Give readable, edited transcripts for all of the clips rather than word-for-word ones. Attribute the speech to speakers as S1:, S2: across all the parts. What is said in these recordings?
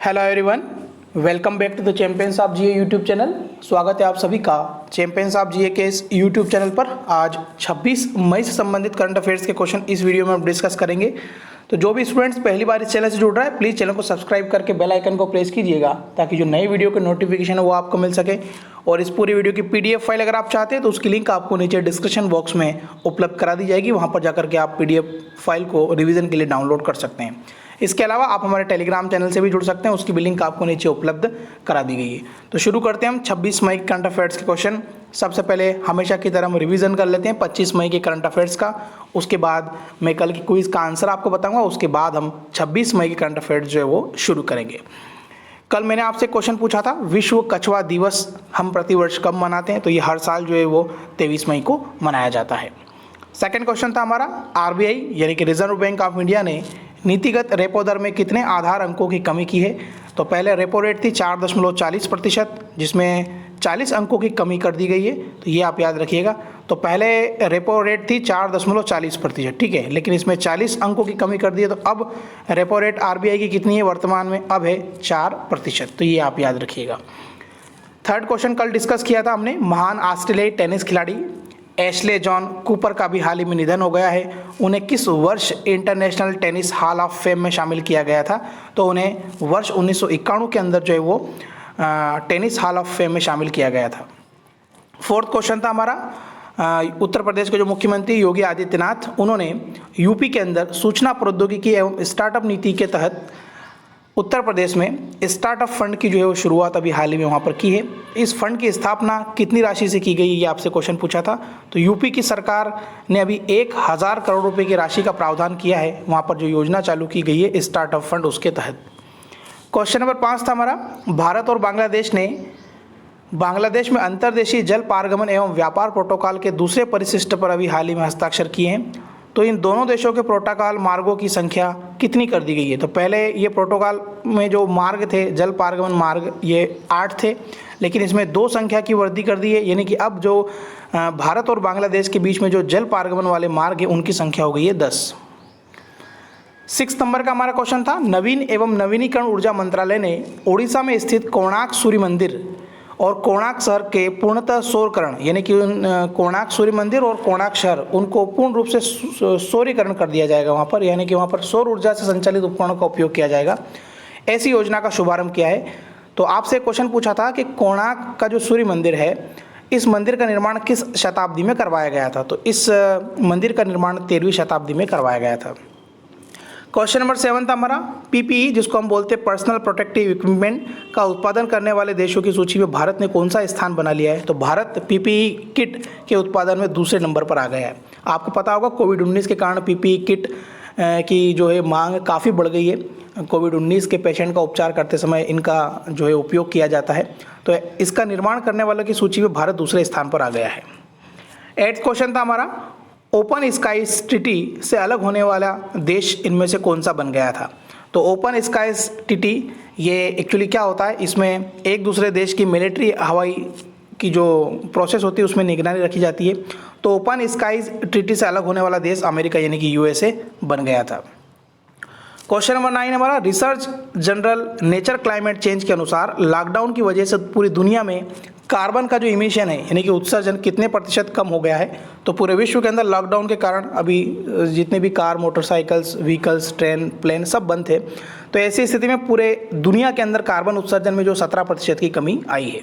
S1: Hello everyone, welcome back to the champions of GA YouTube channel. स्वागत है आप सभी का चैंपियंस ऑफ जीए के इस यूट्यूब चैनल पर। आज 26 मई से संबंधित करंट अफेयर्स के क्वेश्चन इस वीडियो में हम डिस्कस करेंगे। तो जो भी स्टूडेंट्स पहली बार इस चैनल से जुड़ रहा है, प्लीज़ चैनल को सब्सक्राइब करके बेल आइकन को प्रेस कीजिएगा ताकि जो नई वीडियो के नोटिफिकेशन है वो आपको मिल सके। और इस पूरी वीडियो की पीडीएफ फाइल अगर आप चाहते हैं तो उसकी लिंक आपको नीचे डिस्क्रिप्शन बॉक्स में उपलब्ध करा दी जाएगी। वहाँ पर जाकर के आप पीडीएफ फाइल को रिवीजन के लिए डाउनलोड कर सकते हैं। इसके अलावा आप हमारे टेलीग्राम चैनल से भी जुड़ सकते हैं, उसकी भी लिंक आपको नीचे उपलब्ध करा दी गई है। तो शुरू करते हैं हम 26 मई के करंट अफेयर्स के क्वेश्चन। सबसे पहले हमेशा की तरह हम रिवीजन कर लेते हैं 25 मई के करंट अफेयर्स का। उसके बाद मैं कल की क्विज का आंसर आपको बताऊंगा। उसके बाद हम 26 मई के करंट अफेयर्स जो है वो शुरू करेंगे। कल मैंने आपसे क्वेश्चन पूछा था, विश्व कछुआ दिवस हम प्रतिवर्ष कब मनाते हैं? तो ये हर साल जो है वो 23 मई को मनाया जाता है। सेकंड क्वेश्चन था हमारा, आरबीआई यानी कि रिजर्व बैंक ऑफ इंडिया ने नीतिगत रेपो दर में कितने आधार अंकों की कमी की है? तो पहले रेपो रेट थी 4.40%, जिसमें 40 अंकों की कमी कर दी गई है। तो ये आप याद रखिएगा। तो पहले रेपो रेट थी 4.40%, ठीक है, लेकिन इसमें 40 अंकों की कमी कर दी है। तो अब रेपो रेट आरबीआई की कितनी है वर्तमान में? अब है 4%। तो ये आप याद रखिएगा। थर्ड क्वेश्चन कल डिस्कस किया था हमने, महान ऑस्ट्रेलियाई टेनिस खिलाड़ी एशले जॉन कूपर का भी हाल ही में निधन हो गया है। उन्हें किस वर्ष international tennis hall of fame में शामिल किया गया था? तो उन्हें वर्ष 1991 के अंदर जो है वो टेनिस हॉल ऑफ फेम में शामिल किया गया था। फोर्थ क्वेश्चन था हमारा, उत्तर प्रदेश के जो मुख्यमंत्री योगी आदित्यनाथ, उन्होंने यूपी के अंदर सूचना प्रौद्योगिकी एवं स्टार्टअप नीति के तहत उत्तर प्रदेश में स्टार्टअप फंड की जो है वो शुरुआत अभी हाल ही में वहाँ पर की है। इस फंड की स्थापना कितनी राशि से की गई, ये आपसे क्वेश्चन पूछा था। तो यूपी की सरकार ने अभी 1000 करोड़ रुपए की राशि का प्रावधान किया है वहाँ पर जो योजना चालू की गई है स्टार्टअप फंड, उसके तहत। क्वेश्चन नंबर 5 था हमारा, भारत और बांग्लादेश ने बांग्लादेश में अंतर्देशीय जल पारगमन एवं व्यापार प्रोटोकॉल के दूसरे परिशिष्ट पर अभी हाल ही में हस्ताक्षर किए हैं। तो इन दोनों देशों के प्रोटोकॉल मार्गों की संख्या कितनी कर दी गई है? तो पहले ये प्रोटोकॉल में जो मार्ग थे, जल पारगमन मार्ग, ये 8 थे, लेकिन इसमें 2 संख्या की वृद्धि कर दी है। यानी कि अब जो भारत और बांग्लादेश के बीच में जो जल पारगमन वाले मार्ग है उनकी संख्या हो गई है 10। 6 नंबर का हमारा क्वेश्चन था, नवीन एवं नवीनीकरण ऊर्जा मंत्रालय ने ओडिशा में स्थित कोणार्क सूर्य मंदिर और कोणार्क शहर के पूर्णतः सौरकरण, यानी कि कोणार्क सूर्य मंदिर और कोणार्क शहर, उनको पूर्ण रूप से सौरीकरण कर दिया जाएगा वहाँ पर, यानी कि वहाँ पर सौर ऊर्जा से संचालित उपकरणों का उपयोग किया जाएगा। ऐसी योजना का शुभारंभ किया है। तो आपसे क्वेश्चन पूछा था कि कोणार्क का जो सूर्य मंदिर है, इस मंदिर का निर्माण किस शताब्दी में करवाया गया था? तो इस मंदिर का निर्माण 13वीं शताब्दी में करवाया गया था। क्वेश्चन नंबर 7 था हमारा, पीपीई जिसको हम बोलते हैं पर्सनल प्रोटेक्टिव इक्विपमेंट का उत्पादन करने वाले देशों की सूची में भारत ने कौन सा स्थान बना लिया है? तो भारत पीपीई किट के उत्पादन में दूसरे नंबर पर आ गया है। आपको पता होगा कोविड-19 के कारण पीपीई किट की जो है मांग काफ़ी बढ़ गई है। कोविड-19 के पेशेंट का उपचार करते समय इनका जो है उपयोग किया जाता है। तो इसका निर्माण करने वालों की सूची में भारत दूसरे स्थान पर आ गया है। 8th क्वेश्चन था हमारा, ओपन स्काईज ट्रीटी से अलग होने वाला देश इनमें से कौन सा बन गया था? तो ओपन स्काईज ट्रीटी ये एक्चुअली क्या होता है, इसमें एक दूसरे देश की मिलिट्री हवाई की जो प्रोसेस होती है उसमें निगरानी रखी जाती है। तो ओपन स्काईज ट्रीटी से अलग होने वाला देश अमेरिका यानी कि यूएसए बन गया था। क्वेश्चन नंबर 9 हमारा, research general nature climate change के अनुसार लॉकडाउन की वजह से पूरी दुनिया में कार्बन का जो इमिशन है यानी कि उत्सर्जन कितने प्रतिशत कम हो गया है? तो पूरे विश्व के अंदर लॉकडाउन के कारण अभी जितने भी car, motorcycles, vehicles, train, plane सब बंद थे। तो ऐसी स्थिति में पूरे दुनिया के अंदर कार्बन उत्सर्जन में जो 17% की कमी आई है।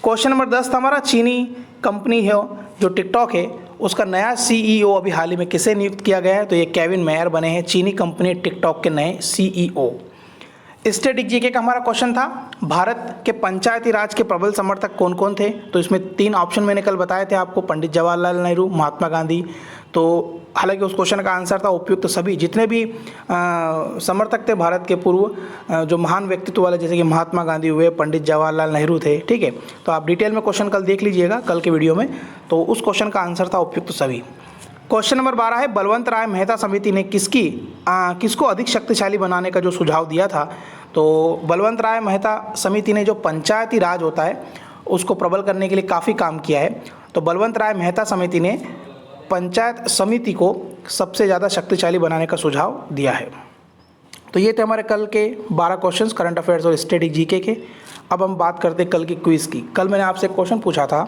S1: क्वेश्चन नंबर 10 था हमारा, चीनी कंपनी है जो टिकटॉक है, उसका नया सीईओ अभी हाल ही में किसे नियुक्त किया गया है? तो ये केविन मेयर बने हैं, चीनी कंपनी टिकटॉक के नए सीईओ। स्टैटिक जीके का हमारा क्वेश्चन था, भारत के पंचायती राज के प्रबल समर्थक कौन कौन थे? तो इसमें 3 ऑप्शन मैंने कल बताए थे आपको, पंडित जवाहरलाल नेहरू, महात्मा गांधी। तो हालांकि उस क्वेश्चन का आंसर था उपयुक्त सभी, जितने भी समर्थक थे भारत के पूर्व जो महान व्यक्तित्व वाले, जैसे कि महात्मा गांधी हुए, पंडित जवाहरलाल नेहरू थे, ठीक है। तो आप डिटेल में क्वेश्चन कल देख लीजिएगा कल के वीडियो में। तो उस क्वेश्चन का आंसर था उपयुक्त सभी। क्वेश्चन नंबर 12 है, बलवंत राय मेहता समिति ने किसको अधिक शक्तिशाली बनाने का जो सुझाव दिया था? तो बलवंत राय मेहता समिति ने जो पंचायती राज होता है उसको प्रबल करने के लिए काफ़ी काम किया है। तो बलवंत राय मेहता समिति ने पंचायत समिति को सबसे ज़्यादा शक्तिशाली बनाने का सुझाव दिया है। तो ये थे हमारे कल के 12 क्वेश्चंस करंट अफेयर्स और स्टैटिक जीके के। अब हम बात करते हैं कल की क्विज़ की। कल मैंने आपसे क्वेश्चन पूछा था,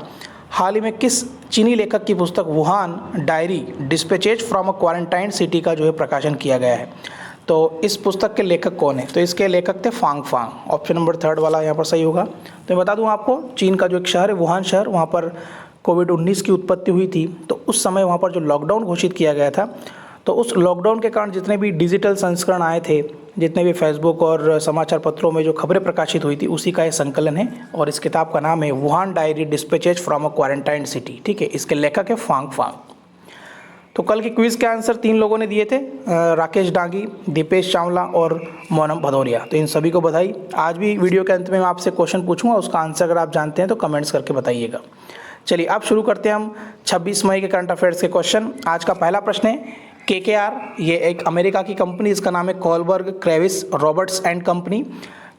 S1: हाल ही में किस चीनी लेखक की पुस्तक Wuhan diary dispatches from a quarantine city का जो है प्रकाशन किया गया है। तो इस पुस्तक के लेखक कौन है? तो इसके लेखक थे फांग फांग। ऑप्शन नंबर 3 वाला यहाँ पर सही होगा। तो मैं बता दूँ आपको, चीन का जो एक शहर है वुहान शहर, वहाँ पर कोविड-19 की उत्पत्ति हुई थी। तो उस समय वहाँ पर जो लॉकडाउन घोषित किया गया था, तो उस लॉकडाउन के कारण जितने भी डिजिटल संस्करण आए थे, जितने भी फेसबुक और समाचार पत्रों में जो खबरें प्रकाशित हुई थी, उसी का ये संकलन है। और इस किताब का नाम है Wuhan diary dispatches from a quarantine city. ठीक है, इसके लेखक है फांग फांग। तो कल की क्विज़ के आंसर 3 लोगों ने दिए थे, राकेश डांगी, दीपेश चावला और मोनम भदौरिया। तो इन सभी को बधाई। आज भी वीडियो के अंत में मैं आपसे क्वेश्चन पूछूंगा, उसका आंसर अगर आप जानते हैं तो कमेंट्स करके बताइएगा। चलिए अब शुरू करते हैं हम 26 मई के करंट अफेयर्स के क्वेश्चन। आज का पहला प्रश्न है KKR, ये एक अमेरिका की कंपनी, इसका नाम है Kohlberg crevice Roberts and company.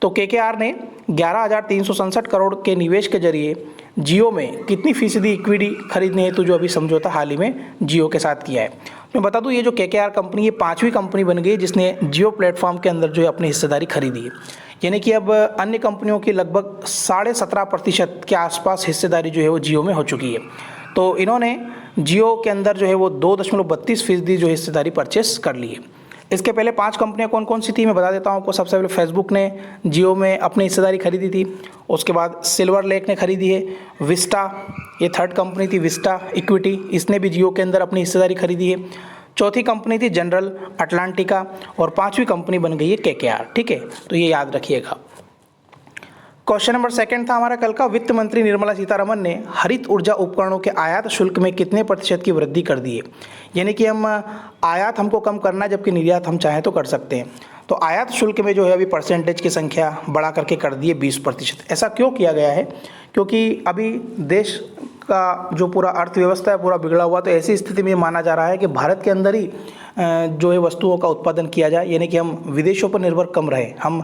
S1: तो KKR ने 11,367 करोड़ के निवेश के जरिए जियो में कितनी फीसदी इक्विटी खरीदने हेतु जो अभी समझौता हाल ही में जियो के साथ किया है। मैं बता दूं, ये जो KKR कंपनी, ये 5वीं कंपनी बन गई जिसने जियो प्लेटफॉर्म के अंदर जो है अपनी हिस्सेदारी खरीदी है। यानी कि अब अन्य कंपनियों की लगभग 17.5% के आसपास हिस्सेदारी जो है वो जियो में हो चुकी है। तो इन्होंने जियो के अंदर जो है वो 2.32% जो हिस्सेदारी परचेस कर ली है। इसके पहले 5 कंपनियां कौन कौन सी थी मैं बता देता हूं आपको। सबसे पहले फेसबुक ने जियो में अपनी हिस्सेदारी खरीदी थी। उसके बाद सिल्वर लेक ने खरीदी है। विस्टा, ये 3rd कंपनी थी, विस्टा इक्विटी, इसने भी जियो के अंदर अपनी हिस्सेदारी खरीदी है। चौथी कंपनी थी जनरल अटलांटिका और 5वीं कंपनी बन गई है KKR। ठीक है, तो ये याद रखिएगा। क्वेश्चन नंबर 2 था हमारा कल का। वित्त मंत्री निर्मला सीतारमन ने हरित ऊर्जा उपकरणों के आयात शुल्क में कितने % की वृद्धि कर दी है? यानी कि हम आयात हमको कम करना है, जबकि निर्यात हम चाहें तो कर सकते हैं। तो आयात शुल्क में जो है अभी परसेंटेज की संख्या बढ़ा करके कर दी है 20%। ऐसा क्यों किया गया है? क्योंकि अभी देश का जो पूरा अर्थव्यवस्था है पूरा बिगड़ा हुआ, तो ऐसी स्थिति में माना जा रहा है कि भारत के अंदर ही जो है वस्तुओं का उत्पादन किया जाए, यानी कि हम विदेशों पर निर्भर कम रहे। हम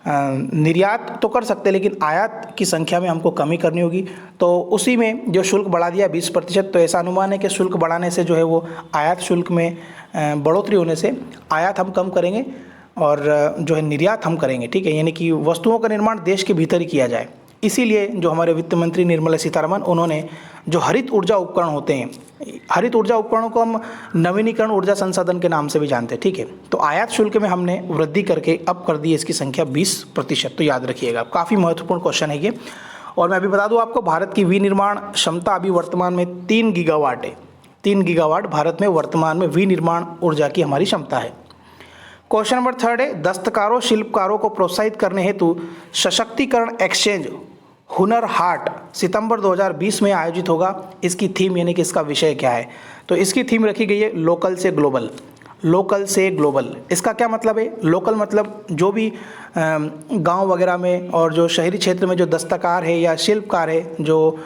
S1: निर्यात तो कर सकते हैं लेकिन आयात की संख्या में हमको कमी करनी होगी। तो उसी में जो शुल्क बढ़ा दिया 20%। तो ऐसा अनुमान है कि शुल्क बढ़ाने से जो है वो आयात शुल्क में बढ़ोतरी होने से आयात हम कम करेंगे और जो है निर्यात हम करेंगे। ठीक है, यानी कि वस्तुओं का निर्माण देश के भीतर ही किया जाए। इसीलिए जो हमारे वित्त मंत्री निर्मला सीतारमन, उन्होंने जो हरित ऊर्जा उपकरण होते हैं, हरित ऊर्जा उपकरणों को हम नवीनीकरण ऊर्जा संसाधन के नाम से भी जानते हैं। ठीक है, तो आयात शुल्क में हमने वृद्धि करके अब कर दी है इसकी संख्या 20%। तो याद रखिएगा, काफ़ी महत्वपूर्ण क्वेश्चन है ये। और मैं अभी बता दूं आपको, भारत की विनिर्माण क्षमता अभी वर्तमान में 3 गीगावाट है। 3 गीगावाट भारत में वर्तमान में विनिर्माण ऊर्जा की हमारी क्षमता है। क्वेश्चन नंबर 3 है, दस्तकारों शिल्पकारों को प्रोत्साहित करने हेतु सशक्तिकरण एक्सचेंज हुनर हाट सितंबर 2020 में आयोजित होगा। इसकी थीम यानी कि इसका विषय क्या है? तो इसकी थीम रखी गई है लोकल से ग्लोबल। लोकल से ग्लोबल, इसका क्या मतलब है? लोकल मतलब जो भी गांव वगैरह में और जो शहरी क्षेत्र में जो दस्तकार है या शिल्पकार है, जो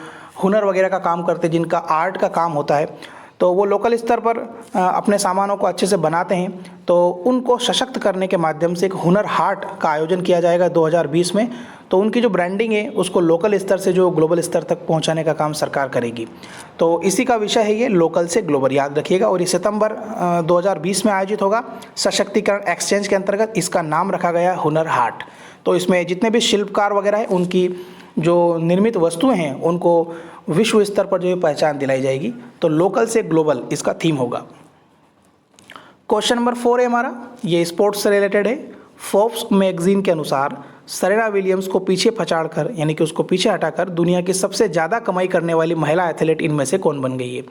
S1: हुनर वगैरह का काम करते हैं, जिनका आर्ट का काम होता है, तो वो लोकल स्तर पर अपने सामानों को अच्छे से बनाते हैं। तो उनको सशक्त करने के माध्यम से एक हुनर हाट का आयोजन किया जाएगा 2020 में। तो उनकी जो ब्रांडिंग है उसको लोकल स्तर से जो ग्लोबल स्तर तक पहुंचाने का काम सरकार करेगी। तो इसी का विषय है ये लोकल से ग्लोबल, याद रखिएगा। और ये सितंबर 2020 में आयोजित होगा सशक्तिकरण एक्सचेंज के अंतर्गत। इसका नाम रखा गया हुनर हाट। तो इसमें जितने भी शिल्पकार वगैरह हैं, उनकी जो निर्मित वस्तुएं हैं उनको विश्व स्तर पर जो है पहचान दिलाई जाएगी। तो लोकल से ग्लोबल इसका थीम होगा। क्वेश्चन नंबर 4 है हमारा, ये स्पोर्ट्स से रिलेटेड है। फोर्ब्स मैगजीन के अनुसार सेरेना विलियम्स को पीछे पछाड़कर, यानी कि उसको पीछे हटाकर दुनिया की सबसे ज़्यादा कमाई करने वाली महिला एथलीट इनमें से कौन बन गई है?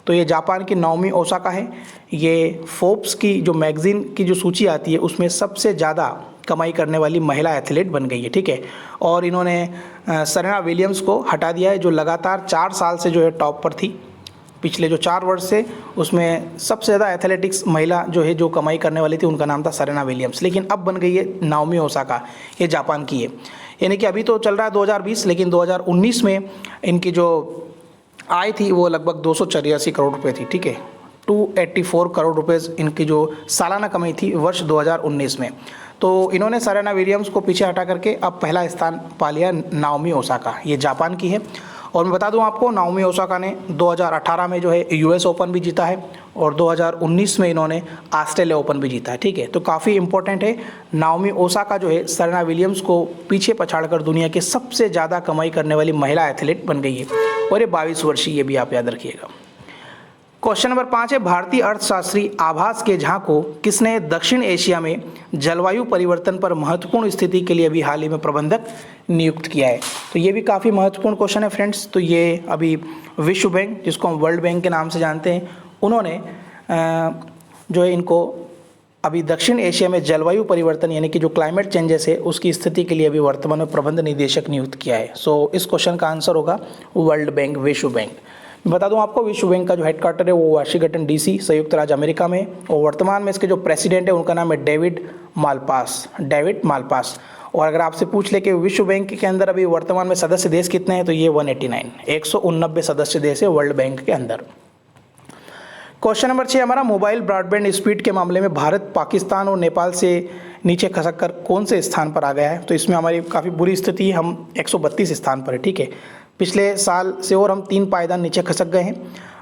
S1: तो ये जापान की नाओमी ओसाका है। ये फोर्ब्स की जो मैगजीन की जो सूची आती है उसमें सबसे ज़्यादा कमाई करने वाली महिला एथलीट बन गई है। ठीक है, और इन्होंने सेरेना विलियम्स को हटा दिया है, जो लगातार 4 साल से जो है टॉप पर थी। पिछले जो 4 वर्ष से उसमें सबसे ज़्यादा एथलेटिक्स महिला जो है जो कमाई करने वाली थी, उनका नाम था सेरेना विलियम्स। लेकिन अब बन गई है नाओमी ओसाका, ये जापान की है। यानी कि अभी तो चल रहा है 2020, लेकिन 2019 में इनकी जो आय थी वो लगभग 284 करोड़ रुपये थी। ठीक है, 284 करोड़ रुपये इनकी जो सालाना कमाई थी वर्ष 2019 में। तो इन्होंने सेरेना विलियम्स को पीछे हटा करके अब पहला स्थान पा लिया नाओमी ओसाका, ये जापान की है। और मैं बता दूं आपको, नाओमी ओसाका ने 2018 में जो है US ओपन भी जीता है और 2019 में इन्होंने ऑस्ट्रेलिया ओपन भी जीता है। ठीक है, तो काफ़ी इंपॉर्टेंट है। नाओमी ओसाका जो है सेरेना विलियम्स को पीछे पछाड़कर दुनिया की सबसे ज़्यादा कमाई करने वाली महिला एथलीट बन गई है और ये 22 वर्षीय, ये भी आप याद रखिएगा। क्वेश्चन नंबर 5 है, भारतीय अर्थशास्त्री आभास के झा को किसने दक्षिण एशिया में जलवायु परिवर्तन पर महत्वपूर्ण स्थिति के लिए अभी हाल ही में प्रबंधक नियुक्त किया है? तो ये भी काफ़ी महत्वपूर्ण क्वेश्चन है फ्रेंड्स। तो ये अभी विश्व बैंक, जिसको हम वर्ल्ड बैंक के नाम से जानते हैं, उन्होंने जो है इनको अभी दक्षिण एशिया में जलवायु परिवर्तन यानी कि जो क्लाइमेट चेंजेस है उसकी स्थिति के लिए अभी वर्तमान में प्रबंध निदेशक नियुक्त किया है। सो इस क्वेश्चन का आंसर होगा वर्ल्ड बैंक, विश्व बैंक। बता दूं आपको, विश्व बैंक का जो हेडक्वार्टर है वो वाशिंगटन DC, संयुक्त राज्य अमेरिका में, और वर्तमान में इसके जो प्रेसिडेंट है उनका नाम है डेविड मालपास। और अगर आपसे पूछ ले कि विश्व बैंक के अंदर अभी वर्तमान में सदस्य देश कितने हैं, तो ये 189 सदस्य देश है वर्ल्ड बैंक के अंदर। क्वेश्चन नंबर 6 हमारा, मोबाइल ब्रॉडबैंड स्पीड के मामले में भारत पाकिस्तान और नेपाल से नीचे खसक कर कौन से स्थान पर आ गया है? तो इसमें हमारी काफ़ी बुरी स्थिति है, हम 132 स्थान पर है। ठीक है, पिछले साल से और हम 3 पायदान नीचे खसक गए हैं।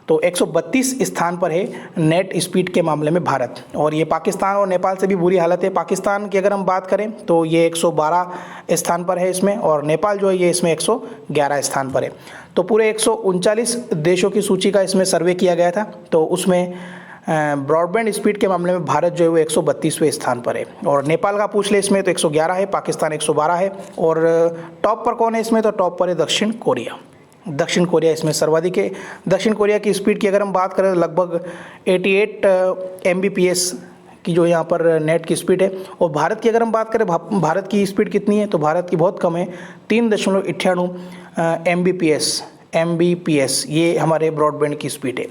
S1: तो 132 स्थान पर है नेट स्पीड के मामले में भारत, और ये पाकिस्तान और नेपाल से भी बुरी हालत है। पाकिस्तान की अगर हम बात करें तो ये 112 स्थान पर है इसमें, और नेपाल जो है ये इसमें 111 स्थान पर है। तो पूरे 139 देशों की सूची का इसमें सर्वे किया गया था, तो उसमें ब्रॉडबैंड स्पीड के मामले में भारत जो है वो 132वें स्थान पर है। और नेपाल का पूछ ले इसमें तो 111 है, पाकिस्तान 112 है, और टॉप पर कौन है इसमें? तो टॉप पर है दक्षिण कोरिया इसमें सर्वाधिक है। दक्षिण कोरिया की स्पीड की अगर हम बात करें तो लगभग 88 Mbps की जो यहाँ पर नेट की स्पीड है। और भारत की अगर हम बात करें, भारत की स्पीड कितनी है? तो भारत की बहुत कम है, 3.98 Mbps ये हमारे ब्रॉडबैंड की स्पीड है।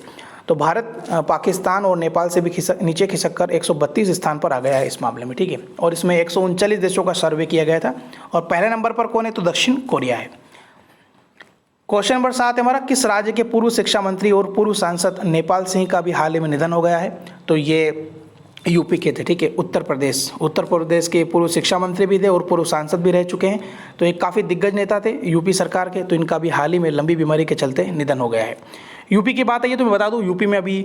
S1: तो भारत पाकिस्तान और नेपाल से भी नीचे खिसक कर 132 स्थान पर आ गया है इस मामले में। ठीक है, और इसमें 139 देशों का सर्वे किया गया था, और पहले नंबर पर कौन है? तो दक्षिण कोरिया है। क्वेश्चन नंबर 7 है हमारा, किस राज्य के पूर्व शिक्षा मंत्री और पूर्व सांसद नेपाल सिंह का भी हाल ही में निधन हो गया है? तो ये यूपी के थे। ठीक है, उत्तर प्रदेश के पूर्व शिक्षा मंत्री भी थे और पूर्व सांसद भी रह चुके हैं। तो एक काफ़ी दिग्गज नेता थे यूपी सरकार के, तो इनका भी हाल ही में लंबी बीमारी के चलते निधन हो गया है। यूपी की बात है, ये तो मैं बता दूं, यूपी में अभी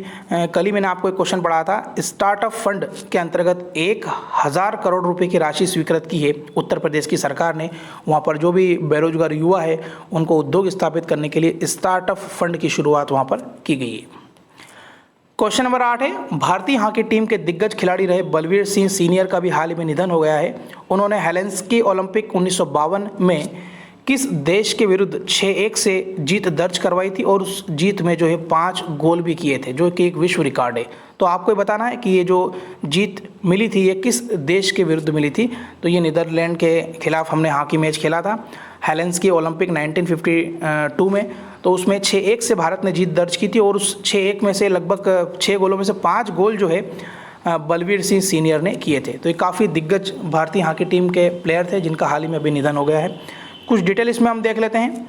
S1: कल ही मैंने आपको एक क्वेश्चन पढ़ा था, स्टार्टअप फंड के अंतर्गत 1000 करोड़ रुपए की राशि स्वीकृत की है उत्तर प्रदेश की सरकार ने। वहाँ पर जो भी बेरोजगार युवा है उनको उद्योग स्थापित करने के लिए स्टार्टअप फंड की शुरुआत वहाँ पर की गई है। क्वेश्चन नंबर 8 है, भारतीय हॉकी टीम के दिग्गज खिलाड़ी रहे बलवीर सिंह सीनियर का भी हाल ही में निधन हो गया है। उन्होंने हेलेंस्की ओलंपिक 1952 में किस देश के विरुद्ध 6-1 से जीत दर्ज करवाई थी, और उस जीत में जो है 5 गोल भी किए थे, जो कि एक विश्व रिकॉर्ड है। तो आपको बताना है कि ये जो जीत मिली थी ये किस देश के विरुद्ध मिली थी। तो ये नीदरलैंड के खिलाफ हमने हॉकी मैच खेला था हेलेंस्की ओलंपिक 1952 में। तो उसमें 6-1 से भारत ने जीत दर्ज की थी, और उस 6-1 में से लगभग 6 गोलों में से 5 गोल जो है बलवीर सिंह सीनियर ने किए थे। तो ये काफ़ी दिग्गज भारतीय हॉकी टीम के प्लेयर थे जिनका हाल ही में अभी निधन हो गया है। कुछ डिटेल इसमें हम देख लेते हैं।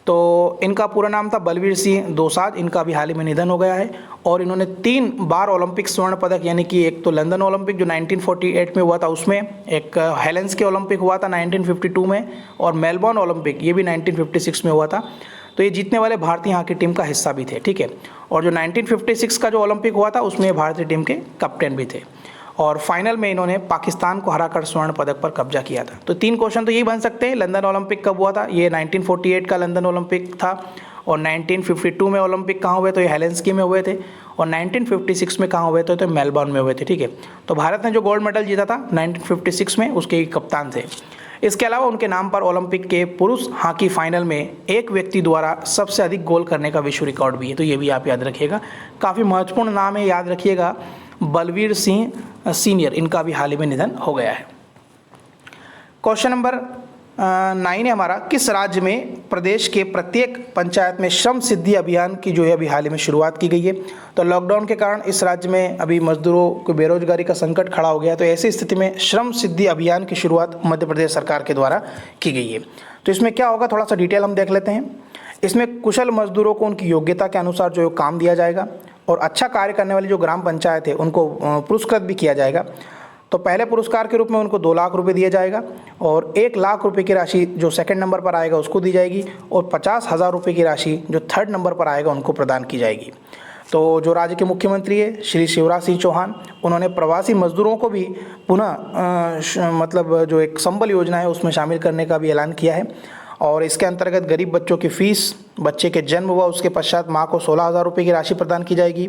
S1: तो इनका पूरा नाम था बलवीर सिंह दोसांझ, इनका भी हाल ही में निधन हो गया है। और इन्होंने 3 बार ओलंपिक स्वर्ण पदक, यानी कि एक तो लंदन ओलंपिक जो 1948 में हुआ था उसमें, एक हेलेंस्की ओलंपिक हुआ था 1952 में, और मेलबर्न ओलंपिक ये भी 1956 में हुआ था। तो ये जीतने वाले भारतीय हॉकी टीम का हिस्सा भी थे। ठीक है, और जो 1956 का जो ओलंपिक हुआ था उसमें भारतीय टीम के कैप्टन भी थे, और फाइनल में इन्होंने पाकिस्तान को हराकर स्वर्ण पदक पर कब्जा किया था। तो 3 क्वेश्चन तो यही बन सकते हैं। लंदन ओलंपिक कब हुआ था? ये 1948 का लंदन ओलंपिक था। और 1952 में ओलंपिक कहाँ हुए? तो ये हेलेंस्की में हुए थे। और 1956 में कहाँ हुए थे? तो मेलबर्न में हुए थे। ठीक है, तो भारत ने जो गोल्ड मेडल जीता था 1956 में, उसके कप्तान थे। इसके अलावा उनके नाम पर ओलंपिक के पुरुष हॉकी फाइनल में एक व्यक्ति द्वारा सबसे अधिक गोल करने का विश्व रिकॉर्ड भी है। तो ये भी आप याद रखिएगा, काफ़ी महत्वपूर्ण नाम है, याद रखिएगा। बलवीर सिंह सीनियर, इनका भी हाल ही में निधन हो गया है। क्वेश्चन नंबर 9 है हमारा, किस राज्य में प्रदेश के प्रत्येक पंचायत में श्रम सिद्धि अभियान की जो है अभी हाल ही में शुरुआत की गई है? तो लॉकडाउन के कारण इस राज्य में अभी मजदूरों को बेरोजगारी का संकट खड़ा हो गया, तो ऐसी स्थिति में श्रम सिद्धि अभियान की शुरुआत मध्य प्रदेश सरकार के द्वारा की गई है। तो इसमें क्या होगा, थोड़ा सा डिटेल हम देख लेते हैं। इसमें कुशल मजदूरों को उनकी योग्यता के अनुसार जो काम दिया जाएगा, और अच्छा कार्य करने वाली जो ग्राम पंचायत है उनको पुरस्कृत भी किया जाएगा। तो पहले पुरस्कार के रूप में उनको 2 लाख रुपए दिया जाएगा, और 1 लाख रुपए की राशि जो सेकंड नंबर पर आएगा उसको दी जाएगी, और 50,000 रुपये की राशि जो थर्ड नंबर पर आएगा उनको प्रदान की जाएगी। तो जो राज्य के मुख्यमंत्री है श्री शिवराज सिंह चौहान, उन्होंने प्रवासी मजदूरों को भी पुनः मतलब जो एक संबल योजना है उसमें शामिल करने का भी ऐलान किया है। और इसके अंतर्गत गरीब बच्चों की फ़ीस, बच्चे के जन्म व उसके पश्चात माँ को 16,000 रुपये की राशि प्रदान की जाएगी।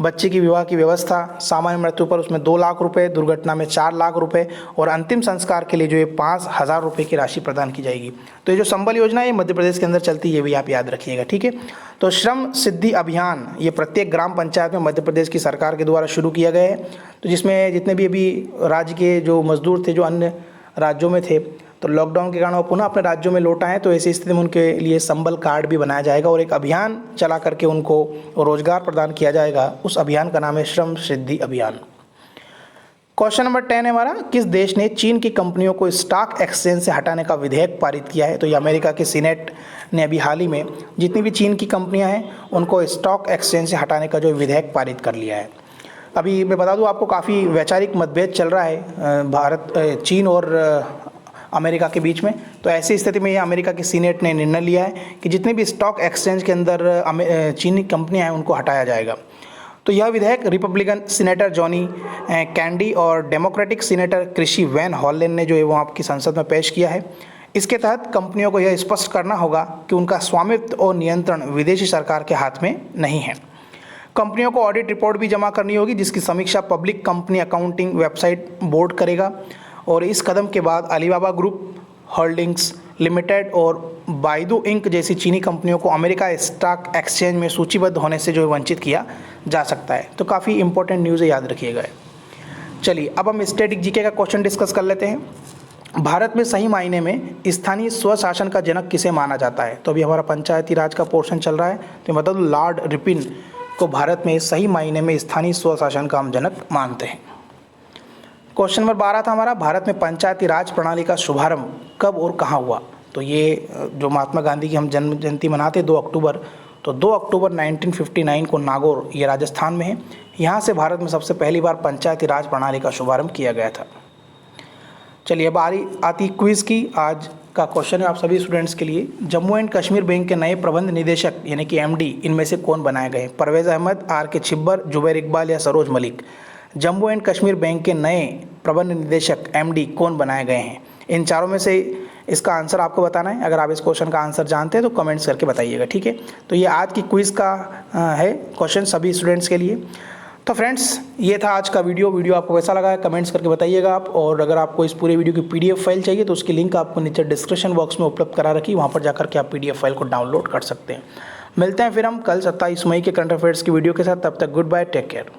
S1: बच्चे की विवाह की व्यवस्था, सामान्य मृत्यु पर उसमें 2 लाख रुपए, दुर्घटना में 4 लाख रुपए और अंतिम संस्कार के लिए जो है 5,000 रुपये की राशि प्रदान की जाएगी। तो ये जो संबल योजना है ये मध्य प्रदेश के अंदर चलती है, ये भी आप याद रखिएगा, ठीक है। तो श्रम सिद्धि अभियान ये प्रत्येक ग्राम पंचायत में मध्य प्रदेश की सरकार के द्वारा शुरू किया गया है। तो जिसमें जितने भी अभी राज्य के जो मजदूर थे जो अन्य राज्यों में थे, तो लॉकडाउन के कारण वो पुनः अपने राज्यों में लौट आए, तो ऐसी स्थिति में उनके लिए संबल कार्ड भी बनाया जाएगा और एक अभियान चला करके उनको रोजगार प्रदान किया जाएगा। उस अभियान का नाम है श्रम सिद्धि अभियान। क्वेश्चन नंबर 10 है हमारा, किस देश ने चीन की कंपनियों को स्टॉक एक्सचेंज से हटाने का विधेयक पारित किया है? तो ये अमेरिका के सीनेट ने अभी हाल ही में जितनी भी चीन की कंपनियां हैं उनको स्टॉक एक्सचेंज से हटाने का जो विधेयक पारित कर लिया है। अभी मैं बता दूं आपको, काफ़ी वैचारिक मतभेद चल रहा है चीन और अमेरिका के बीच में। तो ऐसी स्थिति में ये अमेरिका की सीनेट ने निर्णय लिया है कि जितने भी स्टॉक एक्सचेंज के अंदर चीनी कंपनियां हैं उनको हटाया जाएगा। तो यह विधेयक रिपब्लिकन सीनेटर जॉनी कैंडी और डेमोक्रेटिक सीनेटर क्रिशी वैन हॉलेन ने जो है वो आपकी संसद में पेश किया है। इसके तहत कंपनियों को यह स्पष्ट करना होगा कि उनका स्वामित्व और नियंत्रण विदेशी सरकार के हाथ में नहीं है। कंपनियों को ऑडिट रिपोर्ट भी जमा करनी होगी, जिसकी समीक्षा public company accounting website board करेगा। और इस कदम के बाद अलीबाबा ग्रुप होल्डिंग्स लिमिटेड और बाइडू इंक जैसी चीनी कंपनियों को अमेरिका स्टॉक एक्सचेंज में सूचीबद्ध होने से जो है वंचित किया जा सकता है। तो काफ़ी इंपॉर्टेंट न्यूज़ है, याद रखिएगा। चलिए अब हम स्टैटिक जीके का क्वेश्चन डिस्कस कर लेते हैं। भारत में सही मायने में स्थानीय स्वशासन का जनक किसे माना जाता है? तो अभी हमारा पंचायती राज का पोर्शन चल रहा है, तो मतलब लॉर्ड रिपिन को भारत में सही मायने में स्थानीय स्वशासन का हम जनक मानते हैं। क्वेश्चन नंबर 12 था हमारा, भारत में पंचायती राज प्रणाली का शुभारंभ कब और कहाँ हुआ? तो ये जो महात्मा गांधी की हम जन्म जयंती मनाते 2 अक्टूबर, तो 2 अक्टूबर 1959 को नागौर, ये राजस्थान में है, यहाँ से भारत में सबसे पहली बार पंचायती राज प्रणाली का शुभारंभ किया गया था। चलिए अब आती क्विज़ की। आज का क्वेश्चन है आप सभी स्टूडेंट्स के लिए, जम्मू एंड कश्मीर बैंक के नए प्रबंध निदेशक यानी कि MD इनमें से कौन बनाए गए? परवेज़ अहमद, RK छिब्बर, जुबैर इकबाल या सरोज मलिक? जम्मू एंड कश्मीर बैंक के नए प्रबंध निदेशक MD कौन बनाए गए हैं? इन चारों में से इसका आंसर आपको बताना है। अगर आप इस क्वेश्चन का आंसर जानते हैं तो कमेंट्स करके बताइएगा, ठीक है। तो ये आज की क्विज़ का है क्वेश्चन सभी स्टूडेंट्स के लिए। तो फ्रेंड्स ये था आज का वीडियो आपको कैसा लगा है कमेंट्स करके बताइएगा आप। और अगर आपको इस पूरे वीडियो की PDF फाइल चाहिए तो उसकी लिंक आपको नीचे डिस्क्रिप्शन बॉक्स में उपलब्ध करा रखी, वहाँ पर जाकर के आप PDF फाइल को डाउनलोड कर सकते हैं। मिलते हैं फिर हम कल 27 मई के करंट अफेयर्स की वीडियो के साथ। तब तक गुड बाय, टेक केयर।